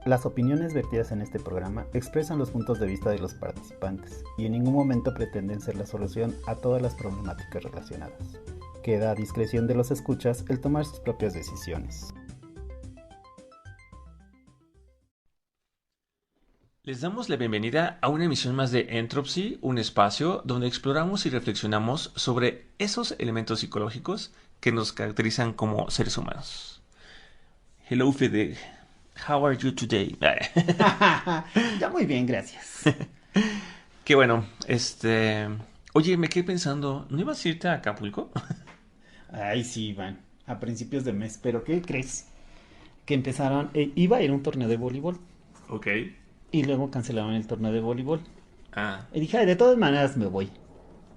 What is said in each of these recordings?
Las opiniones vertidas en este programa expresan los puntos de vista de los participantes y en ningún momento pretenden ser la solución a todas las problemáticas relacionadas. Queda a discreción de los escuchas el tomar sus propias decisiones. Les damos la bienvenida a una emisión más de Entropy, un espacio donde exploramos y reflexionamos sobre esos elementos psicológicos que nos caracterizan como seres humanos. Hello Fede, how are you today? Ya muy bien, gracias. Qué bueno, Oye, me quedé pensando, ¿no ibas a irte a Acapulco? Ay, sí, Iván, a principios de mes, pero ¿qué crees? Que empezaron, iba a ir a un torneo de voleibol Ok. y luego cancelaron el torneo de voleibol. Ah, Y dije, "Ay, de todas maneras me voy".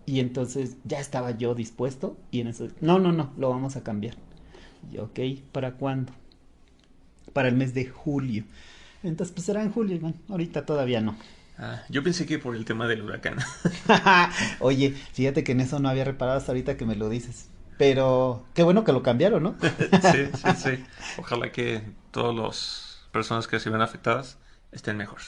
Y entonces ya estaba yo dispuesto y en eso, no, lo vamos a cambiar. Y yo, ok, ¿para cuándo? Para el mes de julio. Entonces, pues será en julio, Iván. Ahorita todavía no. yo pensé que por el tema del huracán. Oye, fíjate que en eso no había reparado hasta ahorita que me lo dices. Pero qué bueno que lo cambiaron, ¿no? Sí, sí, sí. Ojalá que todas las personas que se ven afectadas estén mejor.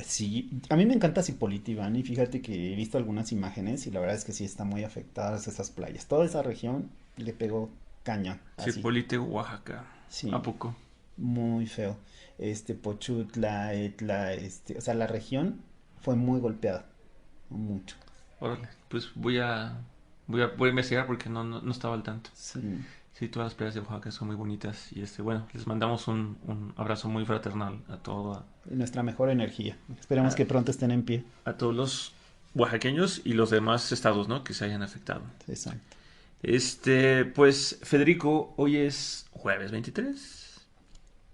Sí, a mí me encanta Cipolite, Iván, y fíjate que he visto algunas imágenes y la verdad es que sí están muy afectadas esas playas. Toda esa región le pegó cañón, así. Cipolite, Oaxaca. ¿A Sí, poco? muy feo. Pochutla, Etla, o sea, la región fue muy golpeada, mucho. Órale, pues voy a investigar porque no estaba al tanto. Sí, Sí, todas las playas de Oaxaca son muy bonitas y bueno, les mandamos un abrazo muy fraternal nuestra mejor energía. Esperemos a, que pronto estén en pie. a todos los oaxaqueños y los demás estados, ¿no? Que se hayan afectado. Exacto. Pues Federico, hoy es jueves 23,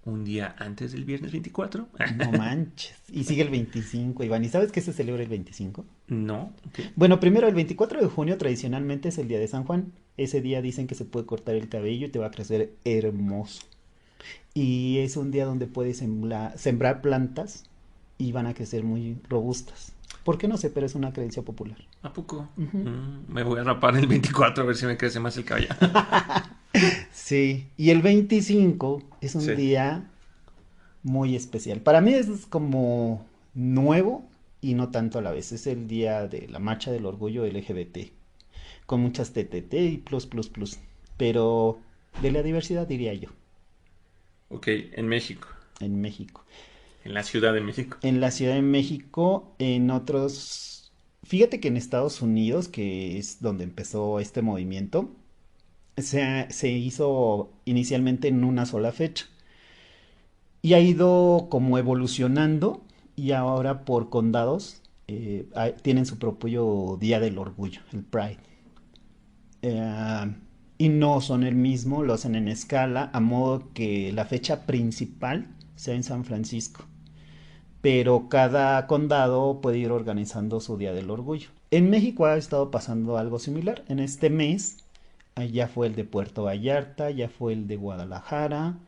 un día antes del viernes 24. No manches. Y sigue el 25, Iván. ¿Y sabes qué se celebra el 25? No, ok. Bueno, primero, el 24 de junio tradicionalmente es el día de San Juan. Ese día dicen que se puede cortar el cabello y te va a crecer hermoso. Y es un día donde puedes sembrar plantas y van a crecer muy robustas. ¿Por qué no sé? Pero es una creencia popular. ¿A poco? Ujú. Me voy a rapar el 24 a ver si me crece más el cabello. Sí, y el 25 es un Sí. día muy especial. Para mí es como nuevo y no tanto a la vez. Es el día de la marcha del orgullo LGBT, con muchas TTT y plus, plus, plus. Pero de la diversidad diría yo, Ok, en México, en México. en la Ciudad de México. En la Ciudad de México, en otros... Fíjate que en Estados Unidos, que es donde empezó este movimiento, se hizo inicialmente en una sola fecha. Y ha ido como evolucionando y ahora por condados tienen su propio Día del Orgullo, el Pride. Eh, y no son el mismo, lo hacen en escala, a modo que la fecha principal sea en San Francisco. Pero cada condado puede ir organizando su Día del Orgullo. En México ha estado pasando algo similar. En este mes ya fue el de Puerto Vallarta, ya fue el de Guadalajara.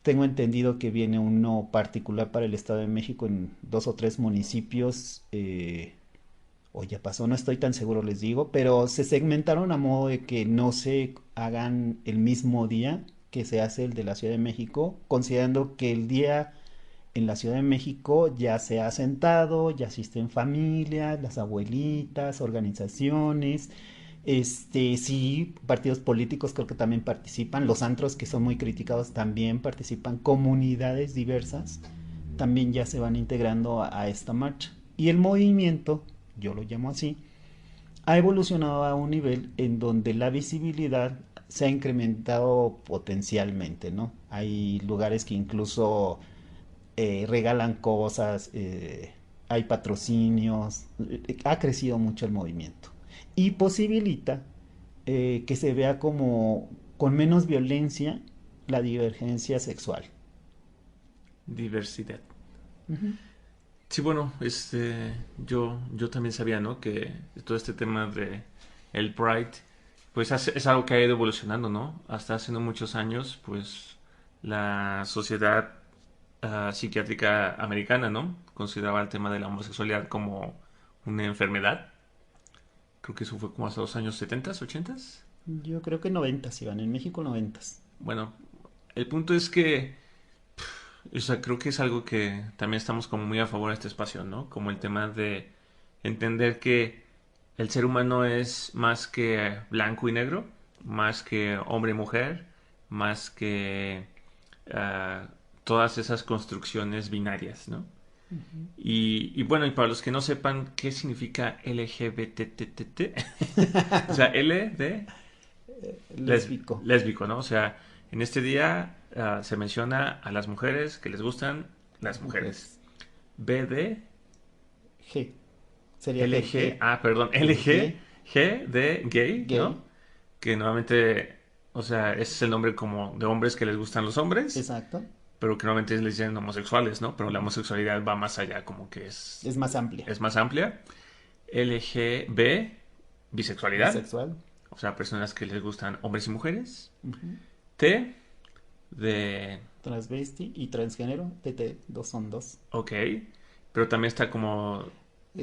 Tengo entendido que viene uno particular para el Estado de México en 2 o 3 municipios. O ya pasó, no estoy tan seguro, les digo, pero se segmentaron a modo de que no se hagan el mismo día que se hace el de la Ciudad de México, considerando que el día en la Ciudad de México ya se ha sentado, ya asisten familias, las abuelitas, organizaciones, sí, partidos políticos creo que también participan, los antros que son muy criticados también participan, comunidades diversas también ya se van integrando a esta marcha. Y el movimiento, yo lo llamo así, ha evolucionado a un nivel en donde la visibilidad se ha incrementado potencialmente, ¿no? Hay lugares que incluso regalan cosas, hay patrocinios, ha crecido mucho el movimiento y posibilita que se vea como con menos violencia la divergencia sexual. Diversidad. Ujú. Sí, bueno, yo también sabía, ¿no? Que todo este tema de el Pride, pues es algo que ha ido evolucionando, ¿no? Hasta hace no muchos años, pues la sociedad psiquiátrica americana, ¿no? Consideraba el tema de la homosexualidad como una enfermedad. Creo que eso fue como hasta los años 70, 80. Yo creo que noventas, Iván, en México noventas. Bueno, el punto es que O sea, creo que es algo que también estamos como muy a favor de este espacio, ¿no? Como el tema de entender que el ser humano es más que blanco y negro, más que hombre y mujer, más que ah, todas esas construcciones binarias, ¿no? Ujú. Y bueno, y para los que no sepan qué significa LGBTTT, o sea, L de Lésbico. lésbico, ¿no? O sea, en este día se menciona a las mujeres que les gustan las Las mujeres. mujeres. B de G. Sería LG, GG. perdón, LG, LG. G de gay, ¿no? Gay. Que nuevamente, o sea, ese es el nombre como de hombres que les gustan los hombres, Exacto. pero que normalmente les dicen homosexuales, ¿no? Pero la homosexualidad va más allá, como que Es más amplia. es más amplia. LGB, bisexualidad, Bisexual. o sea, personas que les gustan hombres y mujeres. Ujú. T de, Transvesti y transgénero. TT. Dos son dos. ok, pero también está como,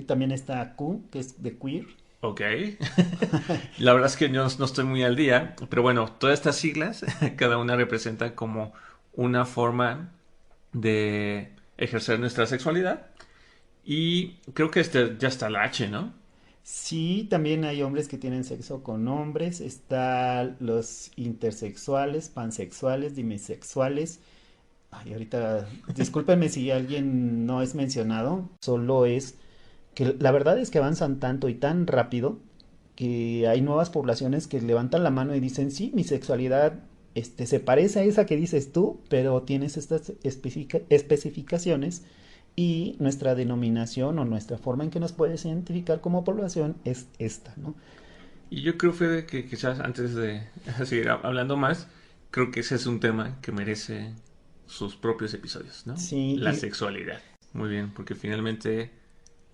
También está Q, que es de queer. ok. La verdad es que yo no estoy muy al día, pero bueno, todas estas siglas, cada una representa como una forma de ejercer nuestra sexualidad. Y creo que este ya está la H, ¿no? Sí, también hay hombres que tienen sexo con hombres. Están los intersexuales, pansexuales, demisexuales. Ay, ahorita, discúlpenme si alguien no es mencionado. Solo es que la verdad es que avanzan tanto y tan rápido que hay nuevas poblaciones que levantan la mano y dicen, sí, mi sexualidad se parece a esa que dices tú, pero tienes estas especificaciones y nuestra denominación o nuestra forma en que nos puedes identificar como población es esta, ¿no? Y yo creo, Fede, que quizás antes de seguir hablando más, creo que ese es un tema que merece sus propios episodios, ¿no? Sí, La y sexualidad. Muy bien, porque finalmente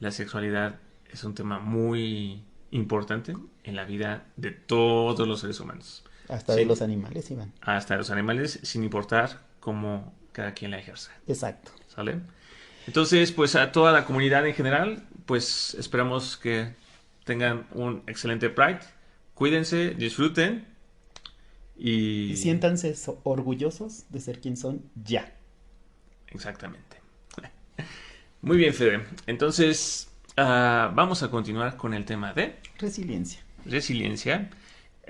la sexualidad es un tema muy importante en la vida de todos los seres humanos. hasta de los Sin, animales, Iván. hasta los animales, sin importar cómo cada quien la ejerza. Exacto. ¿Sale? Entonces, pues a toda la comunidad en general, pues esperamos que tengan un excelente Pride. Cuídense, disfruten Y y... siéntanse orgullosos de ser quien son ya. Exactamente. Muy bien, Fede. Entonces, vamos a continuar con el tema de Resiliencia. resiliencia.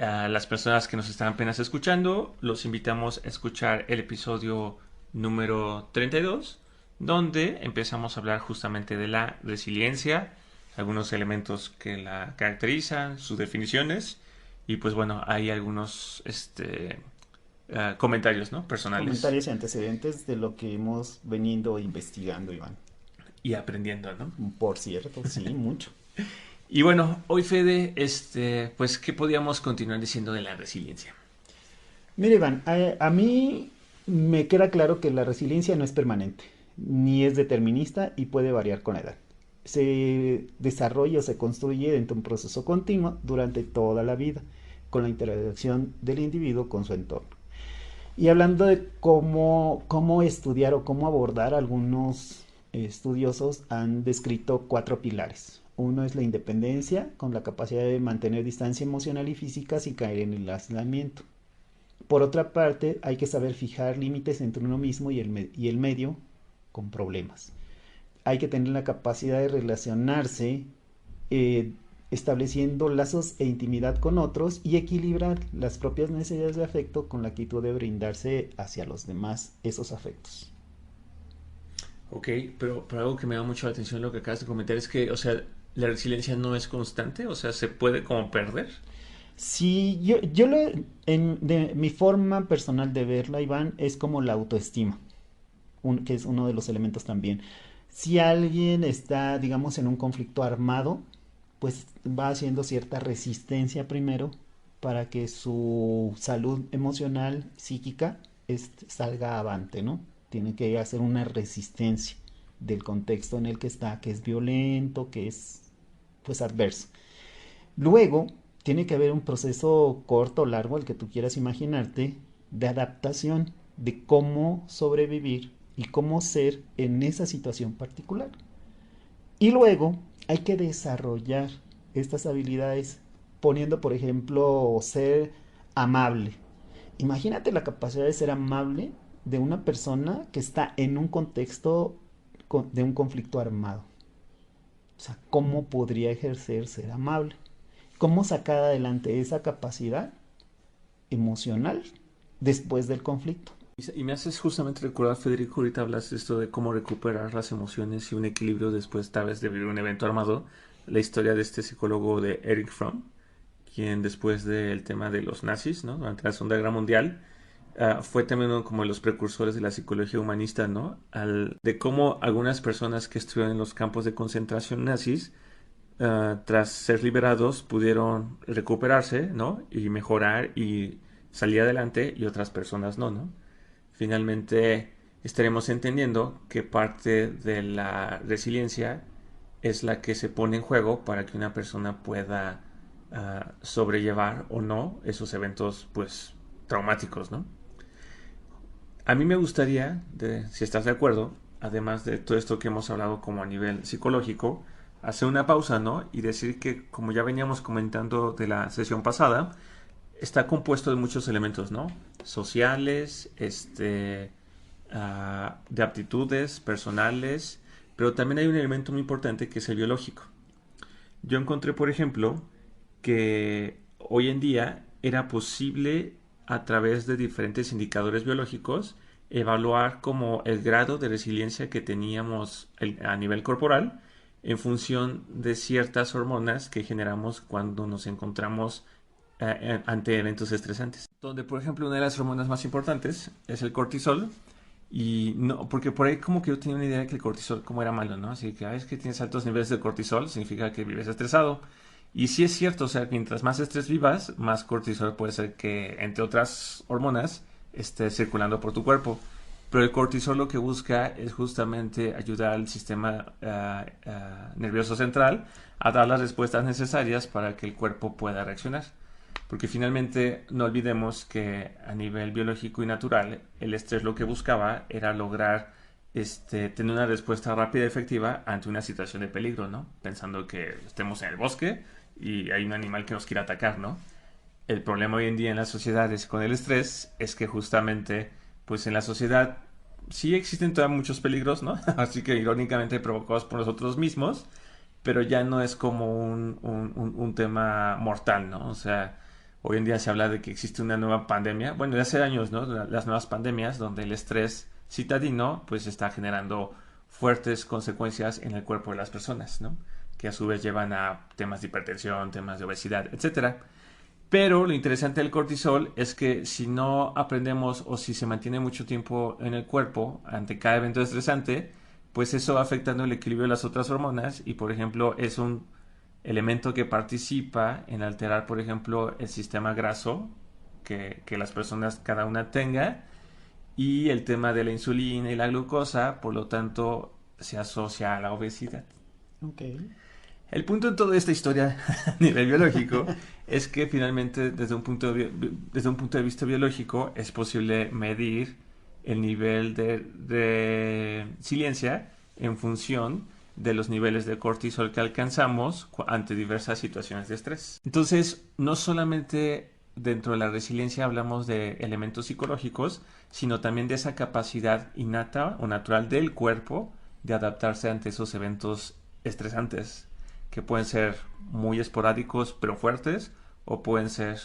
A las personas que nos están apenas escuchando, los invitamos a escuchar el episodio número 32, donde empezamos a hablar justamente de la resiliencia, algunos elementos que la caracterizan, sus definiciones, y pues bueno, hay algunos comentarios, ¿no? Personales Comentarios y antecedentes de lo que hemos venido investigando, Iván. y aprendiendo, ¿no? Por cierto, sí, mucho. Y bueno, hoy Fede, pues, ¿qué podíamos continuar diciendo de la resiliencia? Mire, Iván, a mí me queda claro que la resiliencia no es permanente, ni es determinista y puede variar con la edad. Se desarrolla o se construye dentro de un proceso continuo durante toda la vida, con la interacción del individuo con su entorno. Y hablando de cómo estudiar o cómo abordar, algunos estudiosos han descrito cuatro pilares. Uno es la independencia, con la capacidad de mantener distancia emocional y física sin caer en el aislamiento. Por otra parte, hay que saber fijar límites entre uno mismo y el medio con problemas. Hay que tener la capacidad de relacionarse, eh, estableciendo lazos e intimidad con otros y equilibrar las propias necesidades de afecto con la actitud de brindarse hacia los demás esos afectos. Ok, pero algo que me da mucho la atención lo que acabas de comentar es que, o sea, la resiliencia no es constante, o sea, se puede como perder. Si de mi forma personal de verla, Iván, es como la autoestima, que es uno de los elementos también. Si alguien está, digamos, en un conflicto armado, pues va haciendo cierta resistencia primero para que su salud emocional, psíquica, salga avante, ¿no? Tiene que hacer una resistencia del contexto en el que está, que es violento, que es, pues, adverso. Luego, tiene que haber un proceso corto o largo, el que tú quieras imaginarte, de adaptación, de cómo sobrevivir y cómo ser en esa situación particular. Y luego hay que desarrollar estas habilidades poniendo, por ejemplo, ser amable. Imagínate la capacidad de ser amable de una persona que está en un contexto de un conflicto armado. O sea, ¿cómo podría ejercer ser amable? ¿Cómo sacar adelante esa capacidad emocional después del conflicto? Y me haces justamente recordar, Federico, ahorita hablas de esto de cómo recuperar las emociones y un equilibrio después tal vez de vivir un evento armado. La historia de este psicólogo de Eric Fromm, quien después del tema de los nazis, ¿no? Durante la Segunda Guerra Mundial, fue también uno como de los precursores de la psicología humanista, ¿no? De cómo algunas personas que estuvieron en los campos de concentración nazis, tras ser liberados, pudieron recuperarse, ¿no? Y mejorar y salir adelante, y otras personas no, ¿no? Finalmente estaremos entendiendo que parte de la resiliencia es la que se pone en juego para que una persona pueda sobrellevar o no esos eventos pues traumáticos, ¿no? A mí me gustaría, si estás de acuerdo, además de todo esto que hemos hablado como a nivel psicológico, hacer una pausa, ¿no? Y decir que, como ya veníamos comentando de la sesión pasada, está compuesto de muchos elementos, ¿no? Sociales, de aptitudes personales, pero también hay un elemento muy importante que es el biológico. Yo encontré, por ejemplo, que hoy en día era posible, a través de diferentes indicadores biológicos, evaluar como el grado de resiliencia que teníamos a nivel corporal en función de ciertas hormonas que generamos cuando nos encontramos ante eventos estresantes. Donde, por ejemplo, una de las hormonas más importantes es el cortisol. Y no, porque por ahí como que yo tenía una idea de que el cortisol como era malo, ¿no? Así que cada vez que tienes altos niveles de cortisol significa que vives estresado. Y sí es cierto, o sea, mientras más estrés vivas, más cortisol puede ser que, entre otras hormonas, esté circulando por tu cuerpo. Pero el cortisol lo que busca es justamente ayudar al sistema nervioso central a dar las respuestas necesarias para que el cuerpo pueda reaccionar. Porque finalmente no olvidemos que a nivel biológico y natural, el estrés lo que buscaba era lograr tener una respuesta rápida y efectiva ante una situación de peligro, ¿no? Pensando que estemos en el bosque y hay un animal que nos quiere atacar, ¿no? El problema hoy en día en las sociedades con el estrés es que justamente, pues en la sociedad sí existen todavía muchos peligros, ¿no? Así que irónicamente provocados por nosotros mismos, pero ya no es como un tema mortal, ¿no? O sea, hoy en día se habla de que existe una nueva pandemia, bueno, de hace años, ¿no? Las nuevas pandemias donde el estrés citadino pues está generando fuertes consecuencias en el cuerpo de las personas, ¿no? Que a su vez llevan a temas de hipertensión, temas de obesidad, etcétera. Pero lo interesante del cortisol es que si no aprendemos o si se mantiene mucho tiempo en el cuerpo ante cada evento estresante, pues eso va afectando el equilibrio de las otras hormonas y, por ejemplo, es un elemento que participa en alterar, por ejemplo, el sistema graso que las personas cada una tenga, y el tema de la insulina y la glucosa, por lo tanto, se asocia a la obesidad. Ok. El punto en toda esta historia a nivel biológico es que finalmente desde un punto de vista biológico es posible medir el nivel de resiliencia en función de los niveles de cortisol que alcanzamos ante diversas situaciones de estrés. Entonces, no solamente dentro de la resiliencia hablamos de elementos psicológicos, sino también de esa capacidad innata o natural del cuerpo de adaptarse ante esos eventos estresantes, que pueden ser muy esporádicos pero fuertes, o pueden ser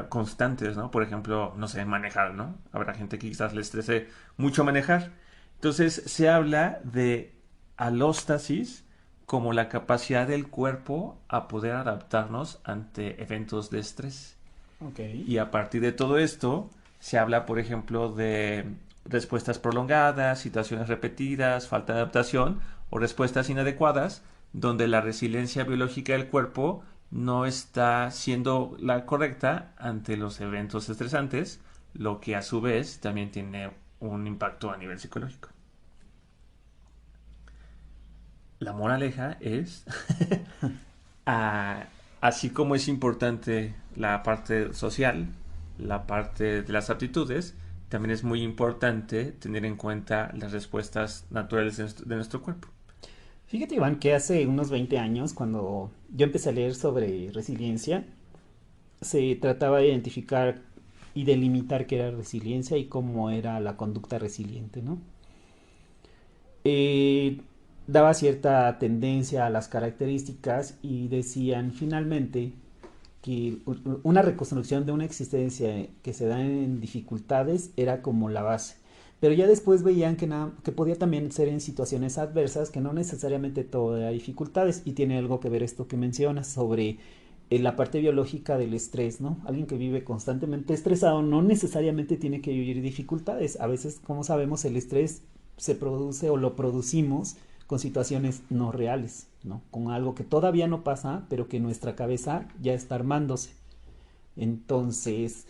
constantes, ¿no? Por ejemplo, no sé, manejar, ¿no? Habrá gente que quizás le estrese mucho manejar. Entonces se habla de alóstasis como la capacidad del cuerpo a poder adaptarnos ante eventos de estrés. Ok. Y a partir de todo esto, se habla, por ejemplo, de respuestas prolongadas, situaciones repetidas, falta de adaptación o respuestas inadecuadas, donde la resiliencia biológica del cuerpo no está siendo la correcta ante los eventos estresantes, lo que a su vez también tiene un impacto a nivel psicológico. La moraleja es, a- así como es importante la parte social, la parte de las aptitudes, también es muy importante tener en cuenta las respuestas naturales de nuestro cuerpo. Fíjate, Iván, que hace unos 20 años, cuando yo empecé a leer sobre resiliencia, se trataba de identificar y delimitar qué era resiliencia y cómo era la conducta resiliente, ¿no? Eh, Daba cierta tendencia a las características y decían finalmente que una reconstrucción de una existencia que se da en dificultades era como la base. Pero ya después veían que podía también ser en situaciones adversas, que no necesariamente todo era dificultades, y tiene algo que ver esto que mencionas sobre la parte biológica del estrés, ¿no? Alguien que vive constantemente estresado no necesariamente tiene que vivir dificultades. A veces, como sabemos, el estrés se produce o lo producimos con situaciones no reales, ¿no? Con algo que todavía no pasa, pero que nuestra cabeza ya está armándose. Entonces,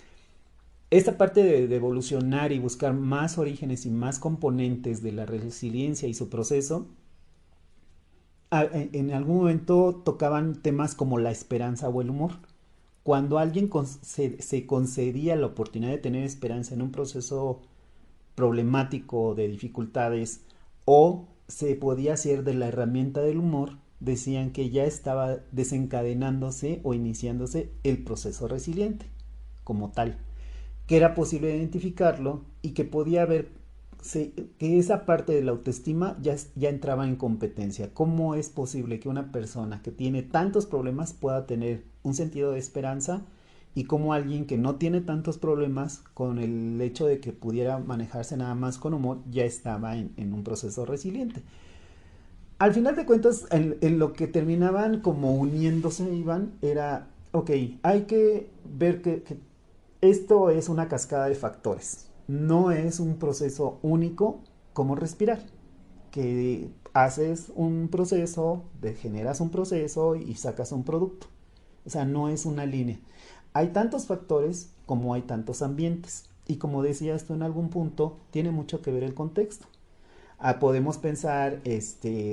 esta parte de evolucionar y buscar más orígenes y más componentes de la resiliencia y su proceso, en algún momento tocaban temas como la esperanza o el humor. Cuando alguien se concedía la oportunidad de tener esperanza en un proceso problemático de dificultades o se podía hacer de la herramienta del humor, decían que ya estaba desencadenándose o iniciándose el proceso resiliente como tal, que era posible identificarlo y que podía haber que esa parte de la autoestima ya entraba en competencia. ¿Cómo es posible que una persona que tiene tantos problemas pueda tener un sentido de esperanza y cómo alguien que no tiene tantos problemas con el hecho de que pudiera manejarse nada más con humor ya estaba en un proceso resiliente? Al final de cuentas, en lo que terminaban como uniéndose, Iván, era, ok, hay que ver que esto es una cascada de factores, no es un proceso único como respirar, que haces un proceso, generas un proceso y sacas un producto. O sea, no es una línea. Hay tantos factores como hay tantos ambientes. Y como decías tú en algún punto, tiene mucho que ver el contexto. Podemos pensar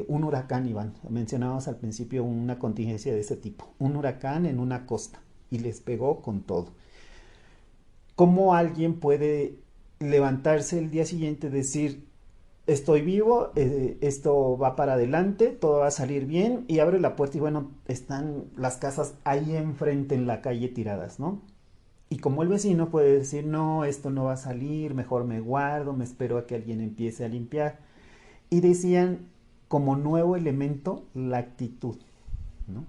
un huracán, Iván. Mencionábamos al principio una contingencia de ese tipo. Un huracán en una costa y les pegó con todo. ¿Cómo alguien puede levantarse el día siguiente y decir, estoy vivo, esto va para adelante, todo va a salir bien, y abre la puerta y bueno, están las casas ahí enfrente en la calle tiradas, ¿no? Y como el vecino puede decir, no, esto no va a salir, mejor me guardo, me espero a que alguien empiece a limpiar. Y decían como nuevo elemento la actitud, ¿no?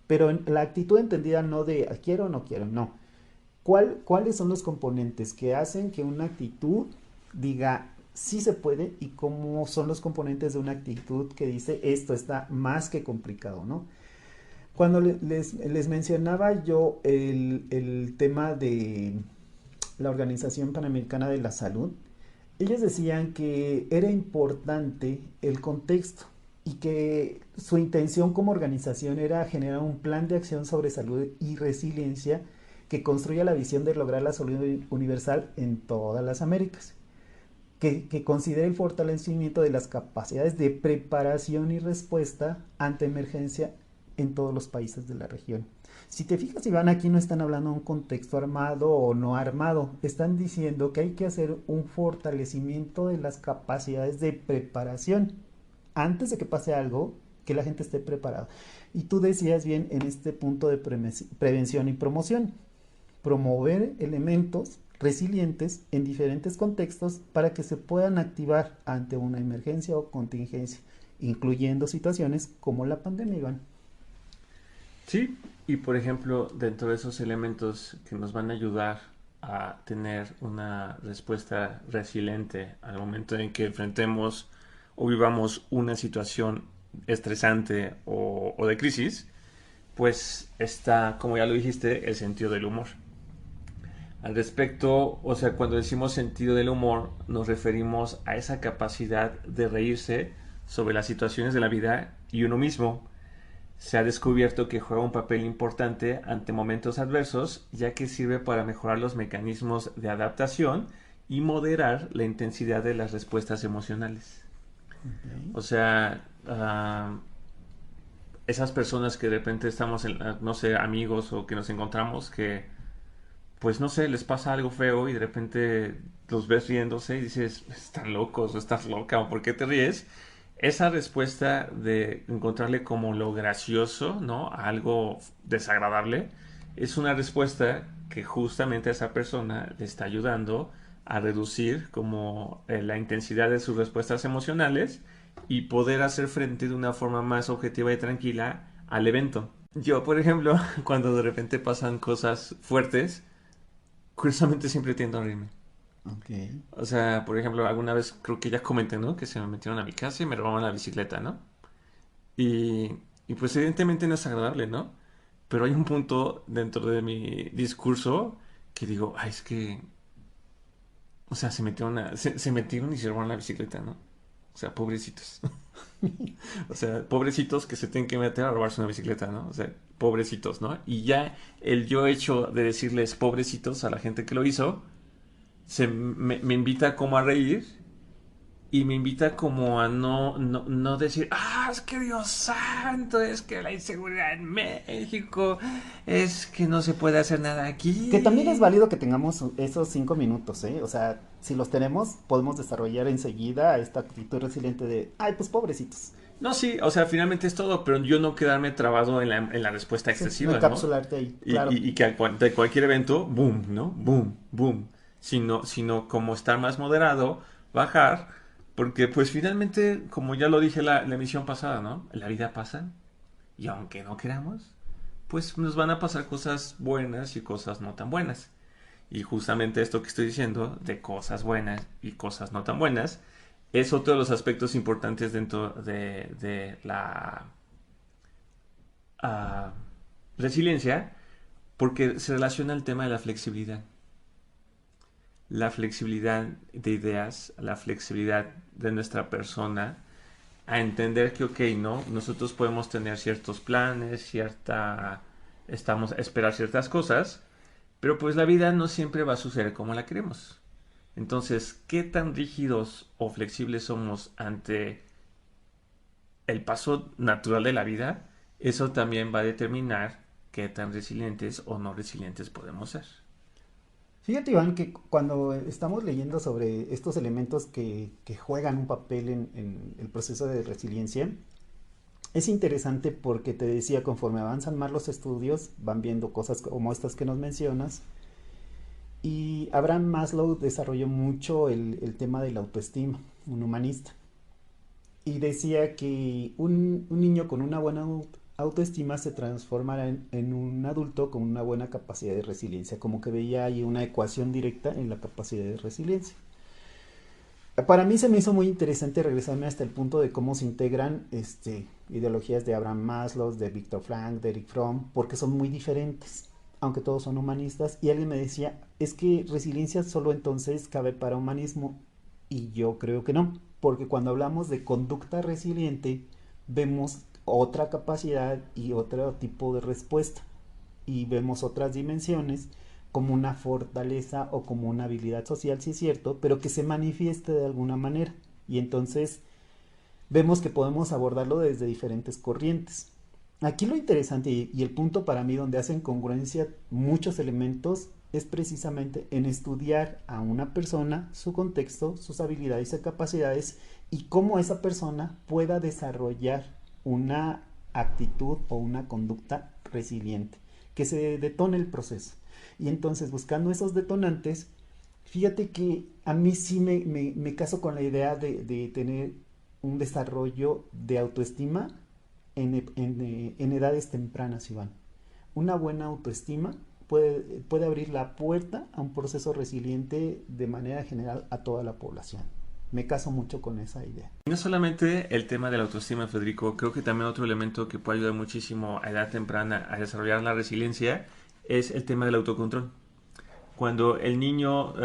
Pero la actitud entendida no de quiero o no quiero, no. ¿Cuáles son los componentes que hacen que una actitud diga sí se puede y cómo son los componentes de una actitud que dice esto está más que complicado, ¿no? Cuando les mencionaba yo el tema de la Organización Panamericana de la Salud, ellos decían que era importante el contexto y que su intención como organización era generar un plan de acción sobre salud y resiliencia que construya la visión de lograr la salud universal en todas las Américas, que considere el fortalecimiento de las capacidades de preparación y respuesta ante emergencia en todos los países de la región. Si te fijas, Iván, aquí no están hablando de un contexto armado o no armado, están diciendo que hay que hacer un fortalecimiento de las capacidades de preparación antes de que pase algo, que la gente esté preparada. Y tú decías bien en este punto de prevención y promoción, promover elementos resilientes en diferentes contextos para que se puedan activar ante una emergencia o contingencia, incluyendo situaciones como la pandemia, Iván. Sí, y por ejemplo, dentro de esos elementos que nos van a ayudar a tener una respuesta resiliente al momento en que enfrentemos o vivamos una situación estresante o de crisis, pues está, como ya lo dijiste, el sentido del humor. Al respecto, o sea, cuando decimos sentido del humor, nos referimos a esa capacidad de reírse sobre las situaciones de la vida y uno mismo. Se ha descubierto que juega un papel importante ante momentos adversos, ya que sirve para mejorar los mecanismos de adaptación y moderar la intensidad de las respuestas emocionales. Okay. O sea, esas personas que de repente estamos, no sé, amigos o que nos encontramos que pues no sé, les pasa algo feo y de repente los ves riéndose y dices, están locos o estás loca o ¿por qué te ríes? Esa respuesta de encontrarle como lo gracioso, ¿no? A algo desagradable, es una respuesta que justamente a esa persona le está ayudando a reducir como la intensidad de sus respuestas emocionales y poder hacer frente de una forma más objetiva y tranquila al evento. Yo, por ejemplo, cuando de repente pasan cosas fuertes, curiosamente siempre tiendo a reírme. Ok. O sea, por ejemplo, alguna vez creo que ya comenté, ¿no? Que se me metieron a mi casa y me robaban la bicicleta, ¿no? Y, y pues evidentemente no es agradable, ¿no? Pero hay un punto dentro de mi discurso que digo, ay, es que, o sea, se metieron y se robaron la bicicleta, ¿no? O sea, pobrecitos. O sea, pobrecitos que se tienen que meter a robarse una bicicleta, ¿no? O sea, pobrecitos, ¿no? Y ya el yo hecho de decirles pobrecitos a la gente que lo hizo, me invita como a reír y me invita como a no decir, es que Dios santo, es que la inseguridad en México, es que no se puede hacer nada Que también es aquí. válido que tengamos esos 5 minutos, ¿eh? O sea, si los tenemos, podemos desarrollar enseguida esta actitud resiliente de, ay, pues pobrecitos. No, sí, o sea, finalmente es todo, pero yo no quedarme trabado en la respuesta Sí, no excesiva, ¿no? encapsularte ahí, claro. Y que de cualquier evento, boom, ¿no? Boom, boom. Sino como estar más moderado, bajar, porque pues finalmente, como ya lo dije la emisión pasada, ¿no? La vida pasa y aunque no queramos, pues nos van a pasar cosas buenas y cosas no tan buenas. Y justamente esto que estoy diciendo, de cosas buenas y cosas no tan buenas, es otro de los aspectos importantes dentro de la ah, resiliencia, porque se relaciona al tema de la flexibilidad. La flexibilidad de ideas, la flexibilidad de nuestra persona, a entender que, ok, ¿no? Nosotros podemos tener ciertos planes, estamos a esperar ciertas cosas, pero pues la vida no siempre va a suceder como la queremos. Entonces, ¿qué tan rígidos o flexibles somos ante el paso natural de la vida? Eso también va a determinar qué tan resilientes o no resilientes podemos ser. Fíjate, Iván, que cuando estamos leyendo sobre estos elementos que juegan un papel en el proceso de resiliencia, es interesante porque te decía, conforme avanzan más los estudios, van viendo cosas como estas que nos mencionas. Y Abraham Maslow desarrolló mucho el tema de la autoestima, un humanista. Y decía que un niño con una buena autoestima se transformará en un adulto con una buena capacidad de resiliencia, como que veía ahí una ecuación directa en la capacidad de resiliencia. Para mí se me hizo muy interesante regresarme hasta el punto de cómo se integran ideologías de Abraham Maslow, de Viktor Frankl, de Eric Fromm, porque son muy diferentes, aunque todos son humanistas. Y alguien me decía, es que resiliencia solo entonces cabe para humanismo. Y yo creo que no, porque cuando hablamos de conducta resiliente, vemos otra capacidad y otro tipo de respuesta. Y vemos otras dimensiones como una fortaleza o como una habilidad social, sí es cierto, pero que se manifieste de alguna manera. Y entonces vemos que podemos abordarlo desde diferentes corrientes. Aquí lo interesante y el punto para mí donde hacen congruencia muchos elementos es precisamente en estudiar a una persona, su contexto, sus habilidades y capacidades y cómo esa persona pueda desarrollar una actitud o una conducta resiliente, que se detone el proceso. Y entonces buscando esos detonantes, fíjate que a mí sí me caso con la idea de tener un desarrollo de autoestima en edades tempranas, Iván. Una buena autoestima puede abrir la puerta a un proceso resiliente de manera general a toda la población. Me caso mucho con esa idea. Y no solamente el tema de la autoestima, Federico, creo que también otro elemento que puede ayudar muchísimo a edad temprana a desarrollar la resiliencia es el tema del autocontrol. Cuando el niño,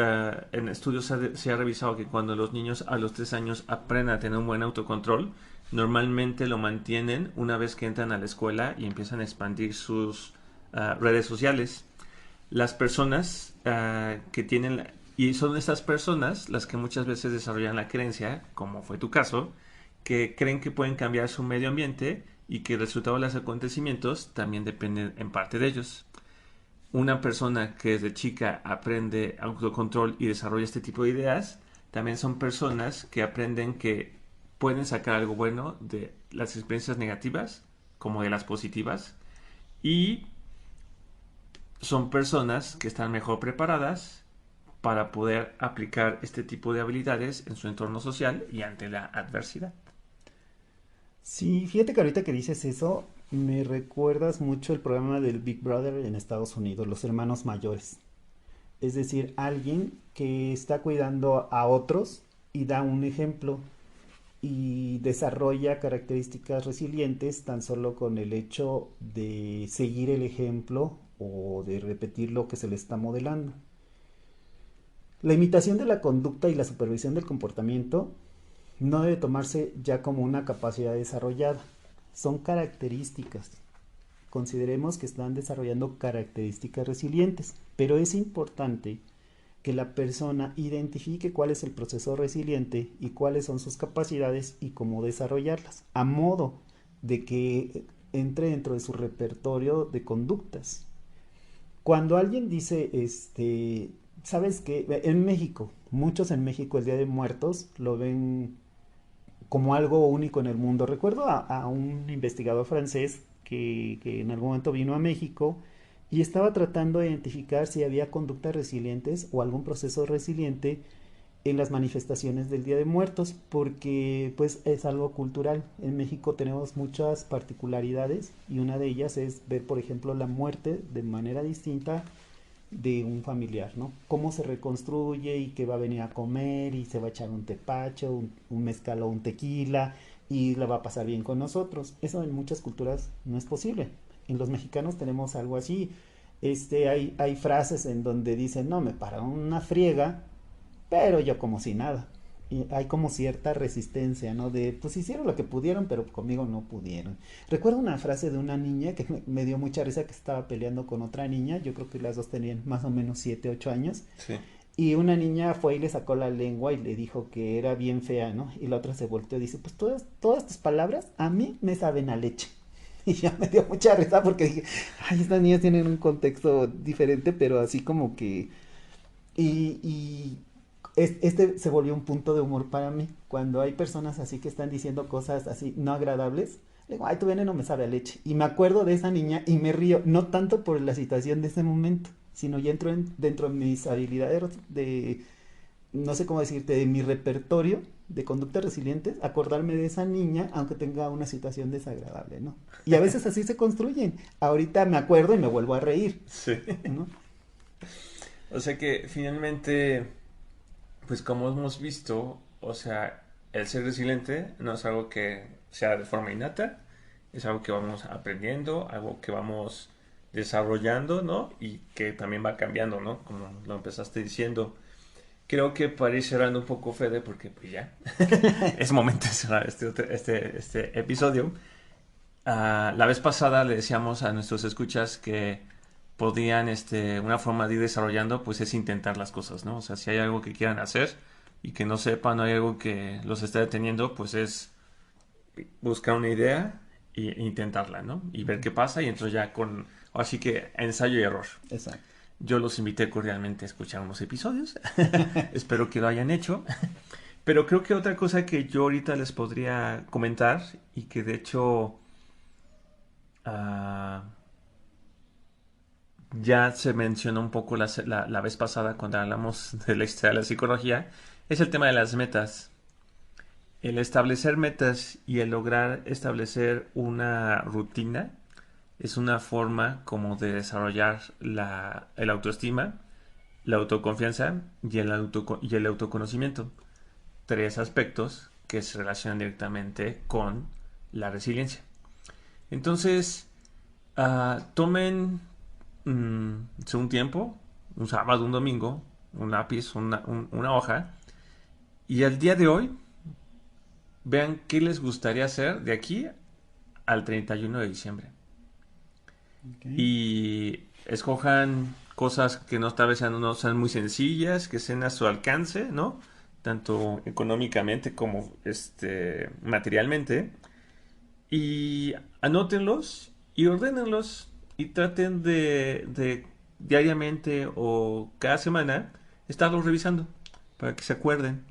en estudios se ha revisado que cuando los niños a los 3 años aprenden a tener un buen autocontrol, normalmente lo mantienen una vez que entran a la escuela y empiezan a expandir sus redes sociales. Las personas que tienen, y son estas personas las que muchas veces desarrollan la creencia, como fue tu caso, que creen que pueden cambiar su medio ambiente y que el resultado de los acontecimientos también depende en parte de ellos. Una persona que desde chica aprende autocontrol y desarrolla este tipo de ideas, también son personas que aprenden que pueden sacar algo bueno de las experiencias negativas como de las positivas y son personas que están mejor preparadas para poder aplicar este tipo de habilidades en su entorno social y ante la adversidad. Sí, fíjate que ahorita que dices eso, me recuerdas mucho el programa del Big Brother en Estados Unidos, los hermanos mayores. Es decir, alguien que está cuidando a otros y da un ejemplo y desarrolla características resilientes tan solo con el hecho de seguir el ejemplo o de repetir lo que se le está modelando. La imitación de la conducta y la supervisión del comportamiento no debe tomarse ya como una capacidad desarrollada. Son características. Consideremos que están desarrollando características resilientes, pero es importante que la persona identifique cuál es el proceso resiliente y cuáles son sus capacidades y cómo desarrollarlas, a modo de que entre dentro de su repertorio de conductas. Cuando alguien dice, ¿sabes qué? En México, muchos en México el Día de Muertos lo ven como algo único en el mundo. Recuerdo a un investigador francés que en algún momento vino a México y estaba tratando de identificar si había conductas resilientes o algún proceso resiliente en las manifestaciones del Día de Muertos, porque pues es algo cultural. En México tenemos muchas particularidades y una de ellas es ver, por ejemplo, la muerte de manera distinta de un familiar, ¿no? Cómo se reconstruye y que va a venir a comer y se va a echar un tepacho, un mezcal o un tequila y la va a pasar bien con nosotros. Eso en muchas culturas no es posible. En los mexicanos tenemos algo así. Hay frases en donde dicen, no, me para una friega, pero yo como si nada. Y hay como cierta resistencia, ¿no? De, pues hicieron lo que pudieron, pero conmigo no pudieron. Recuerdo una frase de una niña que me dio mucha risa que estaba peleando con otra niña. Yo creo que las dos tenían más o menos 7 8 años. Sí. Y una niña fue y le sacó la lengua y le dijo que era bien fea, ¿no? Y la otra se volteó y dice, pues todas tus palabras a mí me saben a leche. Y ya me dio mucha risa porque dije, ay, estas niñas tienen un contexto diferente, pero así como que y este se volvió un punto de humor para mí. Cuando hay personas así que están diciendo cosas así no agradables, le digo, ay, tu veneno me sabe a leche. Y me acuerdo de esa niña y me río, no tanto por la situación de ese momento, sino ya entro dentro de mis habilidades de, no sé cómo decirte, de mi repertorio de conductas resilientes, acordarme de esa niña, aunque tenga una situación desagradable, ¿no? Y a veces así se construyen. Ahorita me acuerdo y me vuelvo a reír, Sí. ¿no? O sea que finalmente, pues como hemos visto, o sea, el ser resiliente no es algo que sea de forma innata, es algo que vamos aprendiendo, algo que vamos desarrollando, ¿no? Y que también va cambiando, ¿no? Como lo empezaste diciendo. Creo que para ir cerrando un poco, Fede, porque pues ya es momento de cerrar este episodio. La vez pasada le decíamos a nuestros escuchas que podían, una forma de ir desarrollando, pues es intentar las cosas, ¿no? O sea, si hay algo que quieran hacer y que no sepan, no hay algo que los esté deteniendo, pues es buscar una idea e intentarla, ¿no? Y ver qué pasa y entonces ya con, así que ensayo y error. Exacto. Yo los invité cordialmente a escuchar unos episodios. Espero que lo hayan hecho. Pero creo que otra cosa que yo ahorita les podría comentar y que de hecho ah, ya se mencionó un poco la vez pasada cuando hablamos de la historia de la psicología, es el tema de las metas. El establecer metas y el lograr establecer una rutina es una forma como de desarrollar el autoestima, la autoconfianza y el autoconocimiento. Tres aspectos que se relacionan directamente con la resiliencia. Entonces, tomen un tiempo, un sábado, un domingo, un lápiz, una hoja, y al día de hoy vean qué les gustaría hacer de aquí al 31 de diciembre. Okay. Y escojan cosas que no tal vez no sean muy sencillas, que estén a su alcance, ¿no? Tanto económicamente como materialmente. Y anótenlos y ordénenlos y traten de diariamente o cada semana estarlos revisando para que se acuerden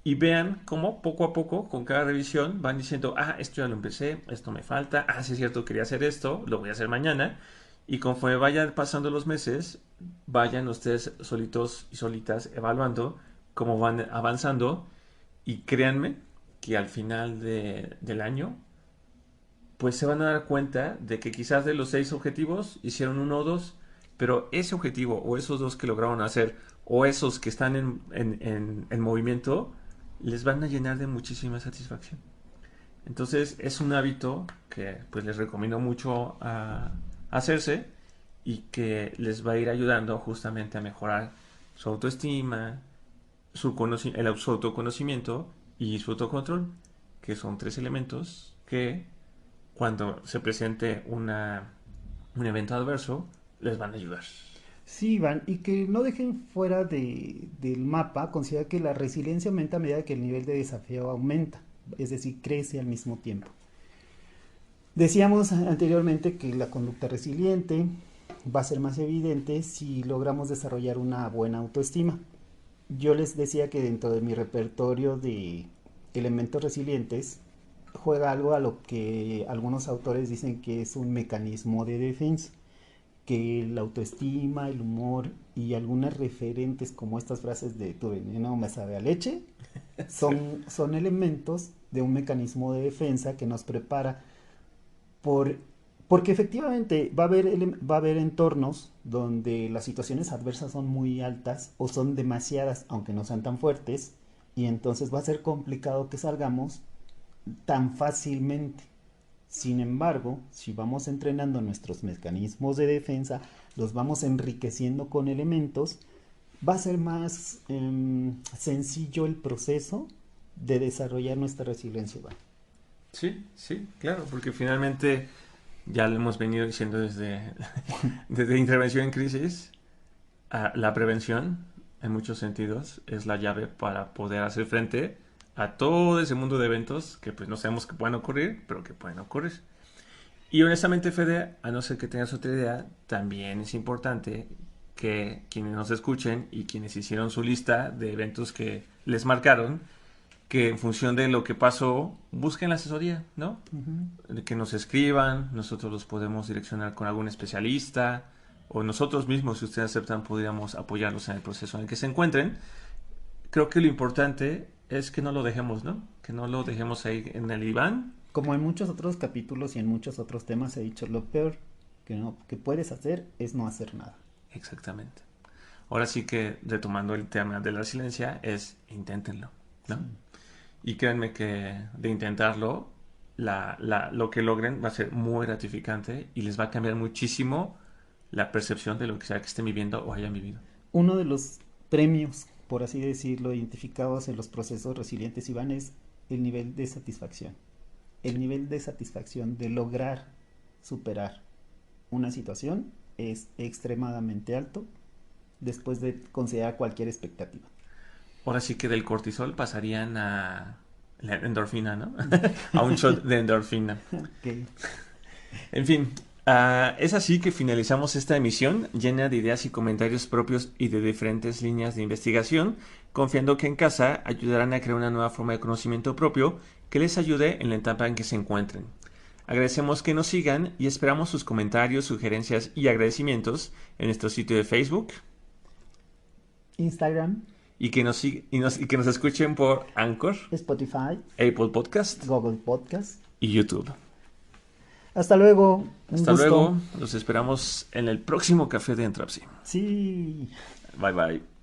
y vean cómo poco a poco con cada revisión van diciendo, esto ya lo empecé, esto me falta, sí es cierto, quería hacer esto, lo voy a hacer mañana Y conforme vayan pasando los meses, vayan ustedes solitos y solitas evaluando cómo van avanzando y créanme que al final del año pues se van a dar cuenta de que quizás de los 6 objetivos hicieron uno o dos, pero ese objetivo o esos dos que lograron hacer o esos que están en movimiento les van a llenar de muchísima satisfacción. Entonces es un hábito que pues les recomiendo mucho a hacerse y que les va a ir ayudando justamente a mejorar su autoestima, su autoconocimiento y su autocontrol, que son 3 elementos que cuando se presente un evento adverso les van a ayudar. Sí, Iván, y que no dejen fuera del mapa, considera que la resiliencia aumenta a medida que el nivel de desafío aumenta, es decir, crece al mismo tiempo. Decíamos anteriormente que la conducta resiliente va a ser más evidente si logramos desarrollar una buena autoestima. Yo les decía que dentro de mi repertorio de elementos resilientes juega algo a lo que algunos autores dicen que es un mecanismo de defensa, que la autoestima, el humor y algunas referentes como estas frases de tu veneno me sabe a leche Sí. son elementos de un mecanismo de defensa que nos prepara por, porque efectivamente va a haber entornos donde las situaciones adversas son muy altas o son demasiadas, aunque no sean tan fuertes, y entonces va a ser complicado que salgamos tan fácilmente. Sin embargo, si vamos entrenando nuestros mecanismos de defensa, los vamos enriqueciendo con elementos, va a ser más sencillo el proceso de desarrollar nuestra resiliencia. Sí, sí, claro, porque finalmente ya lo hemos venido diciendo desde intervención en crisis, la prevención en muchos sentidos es la llave para poder hacer frente a todo ese mundo de eventos que pues no sabemos que puedan ocurrir, pero que pueden ocurrir. Y honestamente, Fede, a no ser que tengas otra idea, también es importante que quienes nos escuchen y quienes hicieron su lista de eventos que les marcaron, que en función de lo que pasó, busquen la asesoría, ¿no? Uh -huh. Que nos escriban, nosotros los podemos direccionar con algún especialista, o nosotros mismos, si ustedes aceptan, podríamos apoyarlos en el proceso en el que se encuentren. Creo que lo importante es que no lo dejemos, ¿no? Que no lo dejemos ahí en el diván. Como en muchos otros capítulos y en muchos otros temas he dicho, lo peor que puedes hacer es no hacer nada. Exactamente. Ahora sí que, retomando el tema de la resiliencia, es inténtenlo, ¿no? Sí. Y créanme que de intentarlo, lo que logren va a ser muy gratificante y les va a cambiar muchísimo la percepción de lo que sea que estén viviendo o hayan vivido. Uno de los premios, por así decirlo, identificados en los procesos resilientes, Iván, es el nivel de satisfacción. El nivel de satisfacción de lograr superar una situación es extremadamente alto después de considerar cualquier expectativa. Ahora sí que del cortisol pasarían a la endorfina, ¿no? A un shot de endorfina. Okay. En fin, es así que finalizamos esta emisión llena de ideas y comentarios propios y de diferentes líneas de investigación, confiando que en casa ayudarán a crear una nueva forma de conocimiento propio que les ayude en la etapa en que se encuentren. Agradecemos que nos sigan y esperamos sus comentarios, sugerencias y agradecimientos en nuestro sitio de Facebook, Instagram, y que nos escuchen por Anchor, Spotify, Apple Podcast, Google Podcast y YouTube. Hasta luego. Hasta luego. Los esperamos en el próximo Café de Entrapsi. Sí. Bye bye.